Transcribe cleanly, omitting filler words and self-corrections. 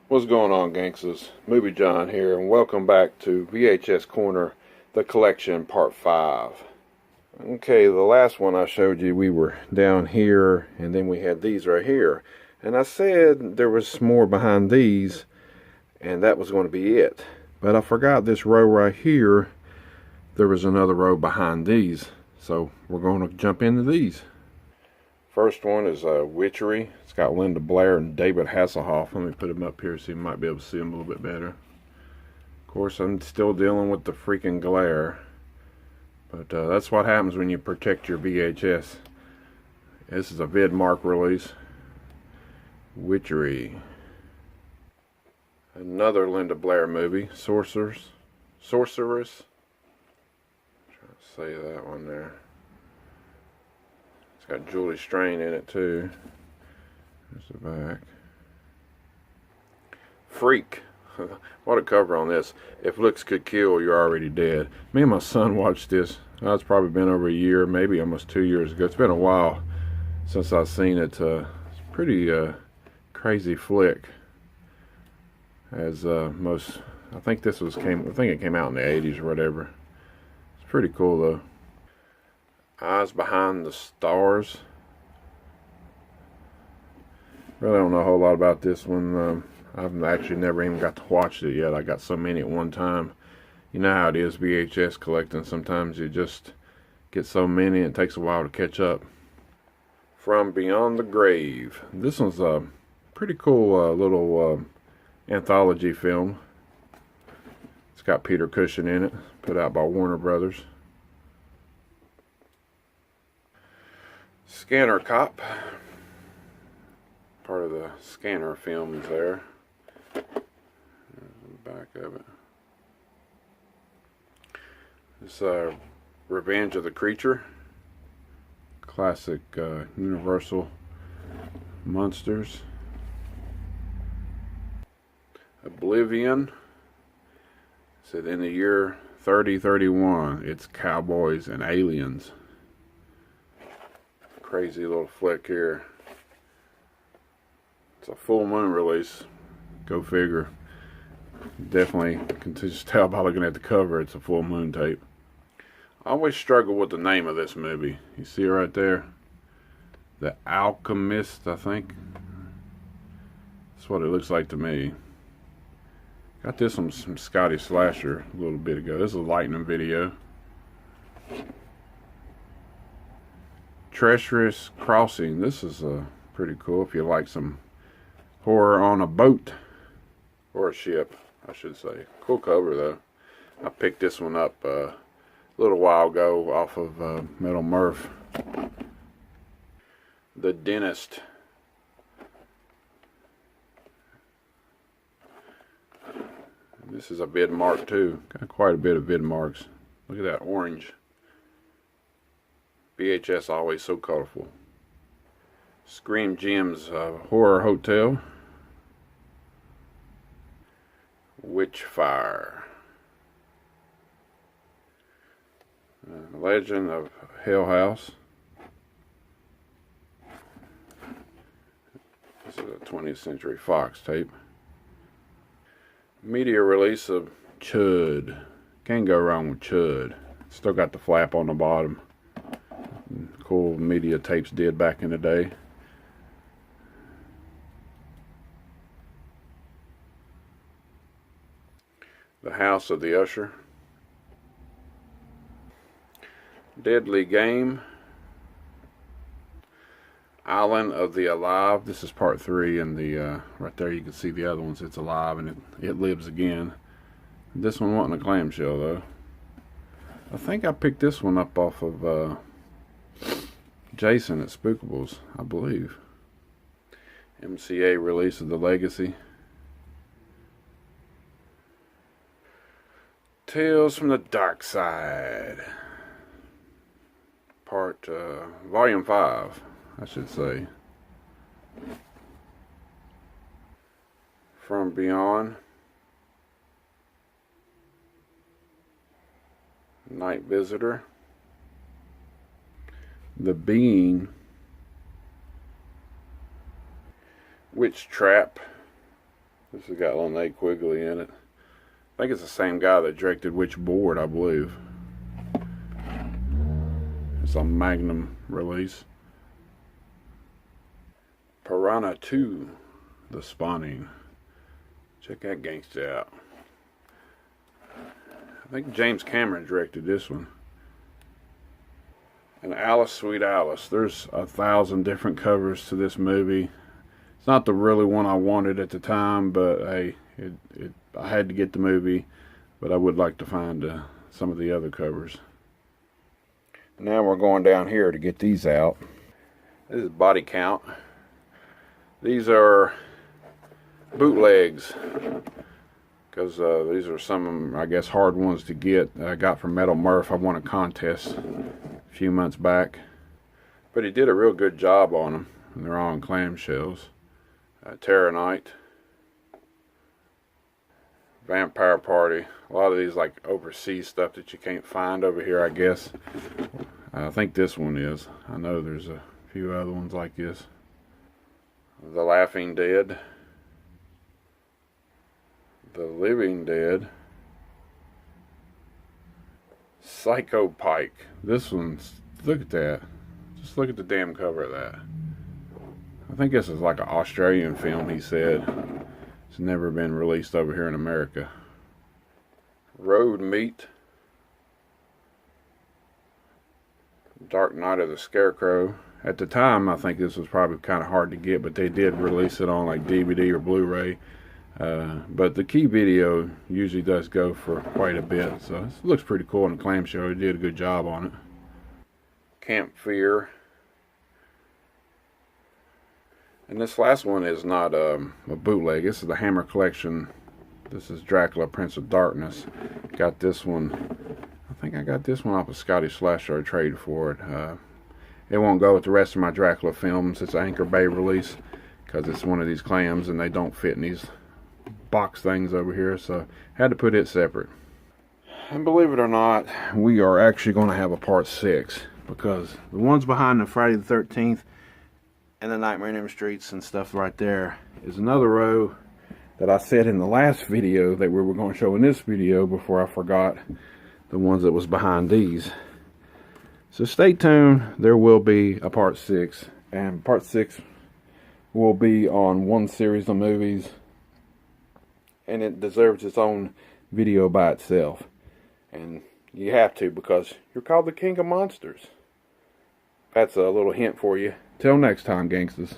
What's going on, gangsters? Movie John here, and welcome back to VHS Corner, the collection, part 5. Okay, the last one I showed you, we were down here, and then we had these right here. And I said there was more behind these, and that was going to be it. But I forgot this row right here, there was another row behind these. So we're going to jump into these. First one is Witchery. It's got Linda Blair and David Hasselhoff. Let me put him up here so you might be able to see him a little bit better. Of course, I'm still dealing with the freaking glare. But that's what happens when you protect your VHS. This is a VidMark release. Witchery. Another Linda Blair movie. Sorceress. I'm trying to say that one there. It's got Julie Strain in it too. There's the back. Freak. What a cover on this. If looks could kill, you're already dead. Me and my son watched this. It's probably been over a year, maybe almost 2 years ago. It's been a while since I've seen it. It's a pretty crazy flick. As most, I think it came out in the 80s or whatever. It's pretty cool though. Eyes Behind the Stars. Really don't know a whole lot about this one. I've actually never even got to watch it yet. I got so many at one time. You know how it is, VHS collecting. Sometimes you just get so many, it takes a while to catch up. From Beyond the Grave. This one's a pretty cool little anthology film. It's got Peter Cushing in it, put out by Warner Brothers. Scanner Cop. Part of the Scanner films there. There's the back of it. This Revenge of the Creature. Classic Universal Monsters. Oblivion. It said in the year 3031, it's cowboys and aliens. Crazy little flick here. It's a full moon release. Go figure. Definitely can just tell by looking at the cover it's a full moon tape. I always struggle with the name of this movie. You see it right there? The Alchemist, I think. That's what it looks like to me. Got this from Scotty Slasher a little bit ago. This is a Lightning video. Treacherous Crossing. This is pretty cool if you like some horror on a boat. Or a ship, I should say. Cool cover though. I picked this one up a little while ago off of Metal Murph. The Dentist. This is a VidMark too. Got quite a bit of VidMarks. Look at that orange. VHS always so colorful. Scream Gems Horror Hotel. Witchfire. Legend of Hell House. This is a 20th Century Fox tape. Media release of Chud. Can't go wrong with Chud. Still got the flap on the bottom. Cool media tapes did back in the day. The House of the Usher. Deadly Game. Island of the Alive. This is part 3, and the right there you can see the other ones. It's alive and it lives again. This one wasn't a clamshell though. I think I picked this one up off of Jason at Spookables, I believe. MCA release of The Legacy. Tales from the Dark Side. Volume 5, I should say. From Beyond. Night Visitor. The Being. Witch Trap. This has got a little Nate Quigley in it. I think it's the same guy that directed Which Board, I believe. It's a Magnum release. Piranha 2, The Spawning. Check that gangster out. I think James Cameron directed this one. And Alice, Sweet Alice. There's 1,000 different covers to this movie. It's not the really one I wanted at the time, but hey, I had to get the movie. But I would like to find some of the other covers. Now we're going down here to get these out. This is Body Count. These are bootlegs, because these are some, I guess, hard ones to get. I got from Metal Murph. I won a contest a few months back, but he did a real good job on them, and they're all in clamshells. Terror Night, Vampire Party. A lot of these like overseas stuff that you can't find over here, I guess. I think this one is. I know there's a few other ones like this. The Laughing Dead, The Living Dead, Psycho Pike. This one's, look at that. Just look at the damn cover of that. I think this is like an Australian film, he said. It's never been released over here in America. Road Meat, Dark Night of the Scarecrow. At the time, I think this was probably kind of hard to get, but they did release it on like DVD or Blu-ray. But the key video usually does go for quite a bit, so it looks pretty cool in the clamshell. They did a good job on it. Camp Fear. And this last one is not a bootleg. This is the Hammer Collection. This is Dracula, Prince of Darkness. Got this one. I think I got this one off of Scotty Slasher. I traded for it. It won't go with the rest of my Dracula films. It's an Anchor Bay release because it's one of these clams and they don't fit in these box things over here, so I had to put it separate. And believe it or not, we are actually going to have a part 6, because the ones behind the Friday the 13th and the Nightmare on Elm Streets and stuff right there is another row that I said in the last video that we were going to show in this video before I forgot the ones that was behind these. So stay tuned, there will be a part 6, and part 6 will be on one series of movies, and it deserves its own video by itself. And you have to, because you're called the King of Monsters. That's a little hint for you. Till next time, gangsters.